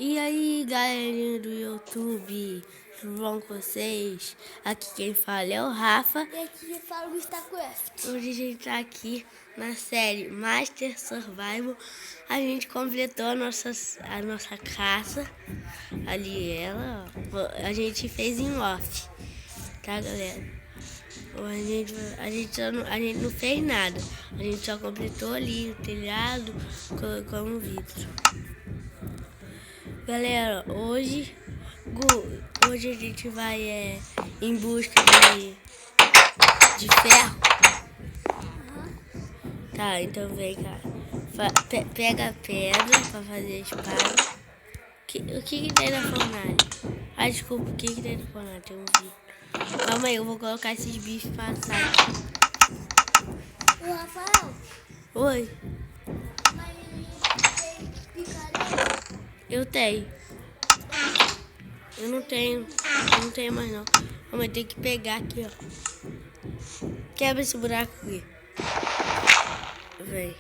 E aí, galerinha do YouTube, tudo bom com vocês? Aqui quem fala é o Rafa. E aqui quem fala é o StarCraft. Hoje a gente tá aqui na série Master Survival. A gente completou a nossa caça. Ali ela, ó. A gente fez em off, tá, galera? A gente não fez nada. A gente só completou ali o telhado, colocamos um vidro. Galera, hoje a gente vai em busca de ferro. Tá, então vem cá. Pega a pedra pra fazer a espada. O que tem na fornalha? Ah, desculpa, o que tem na fornalha? Tem um bicho. Calma aí, eu vou colocar esses bichos pra assar. Ô, Rafael. Oi. Mas tem picareta? Eu tenho. Eu não tenho mais não. Calma aí, tem que pegar aqui, ó. Quebra esse buraco aqui. Vem.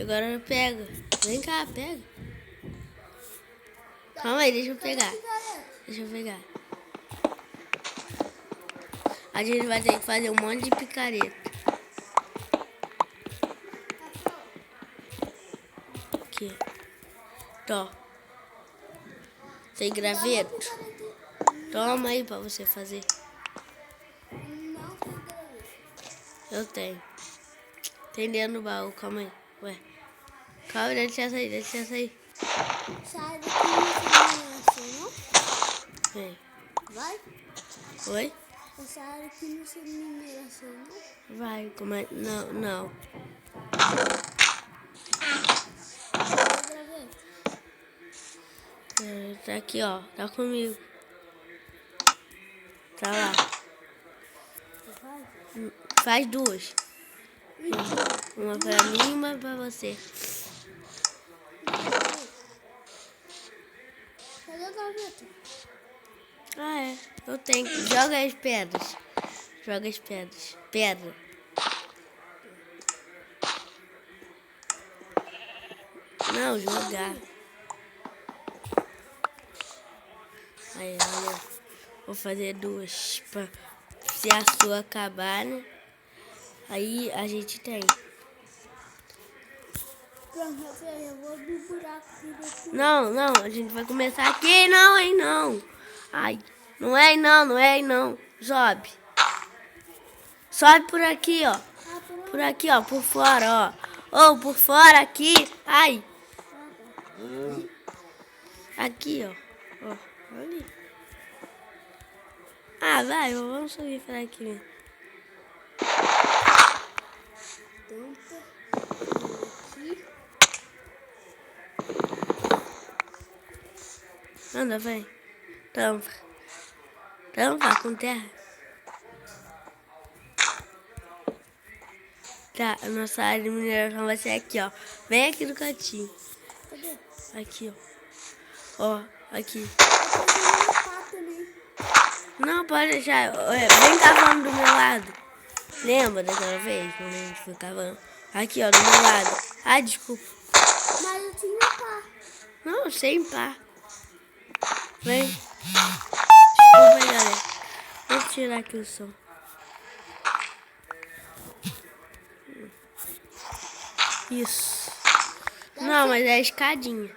Agora pega. Vem cá, pega. Calma aí, deixa eu pegar. Deixa eu pegar. A gente vai ter que fazer um monte de picareta. Aqui. Tó. Tem graveto? Toma aí pra você fazer. Não tem graveto. Eu tenho. Tem dentro do baú, calma aí. Ué. Calma, dá licença aí, dá licença aí. Sai daqui no seu mineração, não? Vem. Vai? Oi? Sai daqui no seu mineração, não? Vai, como é? Não, não. Tem graveto. Tá aqui, ó. Tá comigo. Tá lá. Vai? Faz duas. Uma pra mim e uma pra você. Cadê a gaveta? Ah, é. Eu tenho. Joga as pedras. Joga as pedras. Pedra. Não, jogar. Aí, olha. Vou fazer duas. Se a sua acabar, né? Aí a gente tem. Pronto, Rafael, eu vou abrir o buraco aqui daqui. Não, não. A gente vai começar aqui. Não, hein, não. Ai. Não é, não. Não é, não. Sobe. Sobe por aqui, ó. Por aqui, ó. Por fora, ó. Ou por fora aqui. Ai. Aqui, ó. Ó. Ali. Ah, vai. Vamos subir por aqui mesmo. Anda, vem. Tampa. Tampa com terra. Tá, a nossa área de mineração vai ser aqui, ó. Vem aqui no cantinho. Cadê? Aqui, ó. Ó, aqui. Também. Não, pode deixar. Vem cavando do meu lado. Lembra daquela vez quando a gente foi cavando? Aqui, ó, do meu lado. Ah, desculpa. Mas eu tinha pá. Não, sem pá. Vem. Desculpa aí, galera. Deixa eu tirar aqui o som. Isso. Não, mas é a escadinha.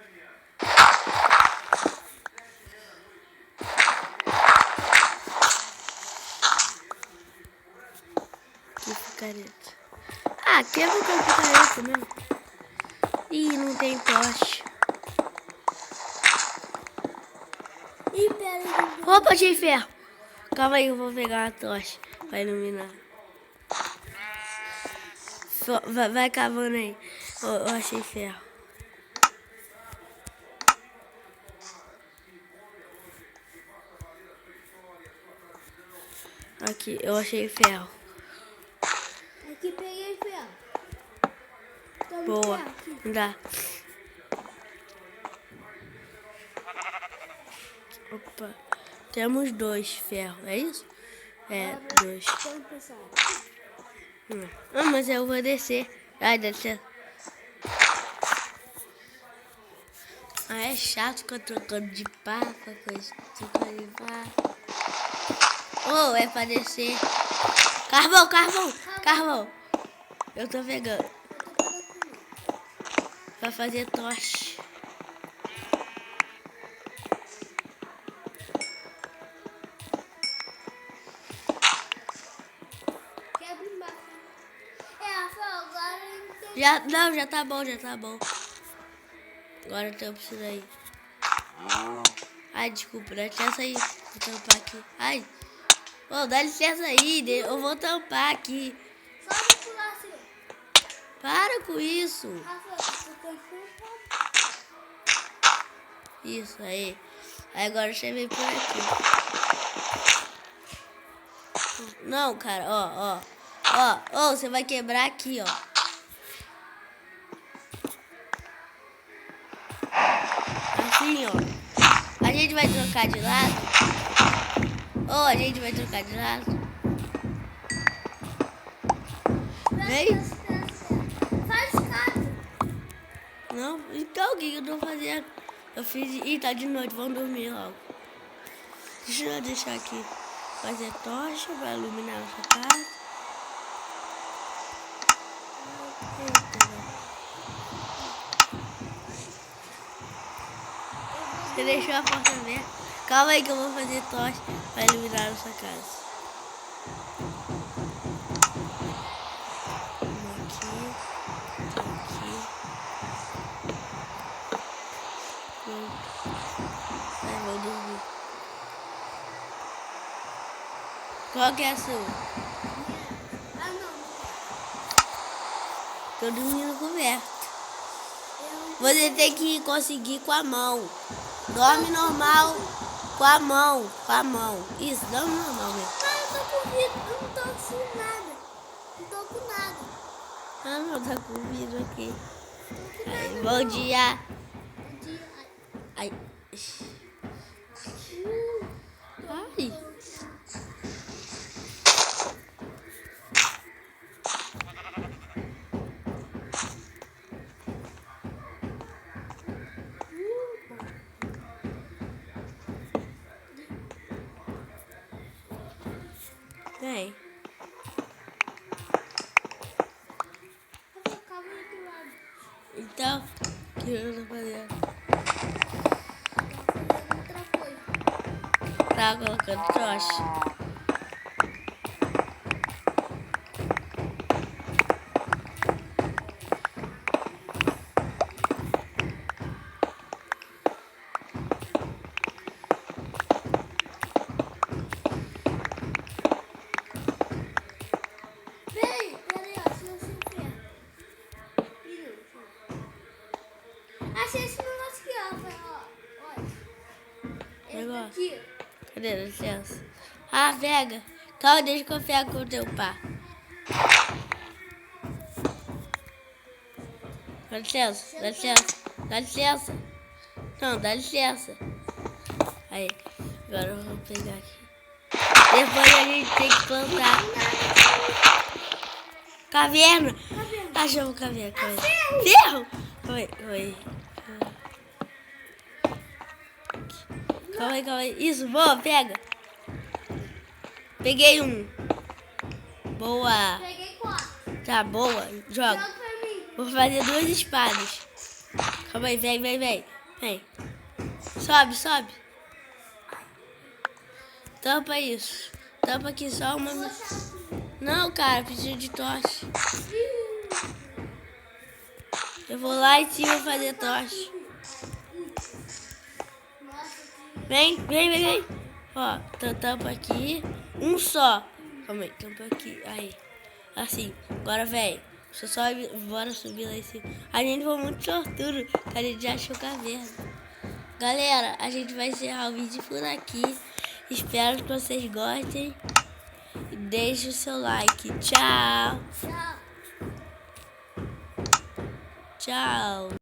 Que picareta. Ah, quebra com a picareta mesmo. Ih, não tem tocha. Ih, pera aí. Opa, achei ferro. Calma aí, eu vou pegar uma tocha pra iluminar. Vai cavando aí. Eu achei ferro. Aqui, eu achei ferro. Aqui peguei ferro. Toma Boa. ferro aqui. Dá. Opa. Temos 2 ferros, é isso? É, 2. Vamos pensar. Ah, mas eu vou descer. Ai, dá licença. Ah, é chato ficar trocando de pá, trocando de pá. Oh, é pra descer. Carvão, carvão, carvão. Eu tô pegando. Pra fazer tocha. Quebra embaixo. Rafael, agora eu entendi. Não, já tá bom, já tá bom. Agora eu preciso aí. Ai, desculpa, dá licença aí. Vou tampar aqui. Ai. Ô, dá licença aí, eu vou tampar aqui. Só de pular assim. Para com isso. Rafael, você tem que Isso aí. Aí agora você vem por aqui. Não, cara, ó. Ó, você vai quebrar aqui, ó. Assim, ó. A gente vai trocar de lado. Ó, a gente vai trocar de lado. Vem. Faz escada. Não, então o que eu tô fazendo? Eu fiz. Ih, tá de noite, vamos dormir logo. Deixa eu deixar aqui. Fazer tocha pra iluminar nossa casa. Você deixou a porta aberta? Calma aí que eu vou fazer tocha pra iluminar nossa casa. Aqui. Ai, vou dormir. Qual que é a sua? Ah, não. Tô dormindo coberto. Você tem que conseguir com a mão. Dorme normal com a mão. Com a mão. Isso, dorme normal mesmo. Não, eu tô com vidro. Eu não tô com nada. Não tô com nada. Ah, não, tá com vidro aqui. Aí, bom dia. Ai. Ai. Vem. Rafael, calma aí do lado. Então, o que eu tô fazendo? Outra coisa. Tá colocando tocha. Peraí, ó. Achei o seu ferro. Achei esse negócio aqui, ó, Rafael. Olha. Esse Negócio. aqui. Cadê? Dá licença. Ah, pega. Calma, deixa que eu pego com o teu pá. Dá licença, dá licença, dá licença. Não, dá licença. Aí, agora eu vou pegar aqui. Depois a gente tem que plantar. Caverna. Achamos caverna. Ferro! Oi. Calma aí. Isso, boa, pega. Peguei um. Boa. Peguei 4. Tá, boa. Joga. Joga pra mim. Vou fazer 2 espadas. Calma aí, vem. Vem. Sobe. Tampa isso. Tampa aqui só uma. Não, cara, preciso de tocha. Eu vou lá em cima fazer tocha. Vem. Ó, tampa aqui. Um só. Calma aí, tampa aqui. Aí. Assim. Agora, velho. Bora subir lá em cima. A gente foi muito sortudo. A gente já achou caverna. Galera, a gente vai encerrar o vídeo por aqui. Espero que vocês gostem. Deixe o seu like. Tchau. Tchau. Tchau.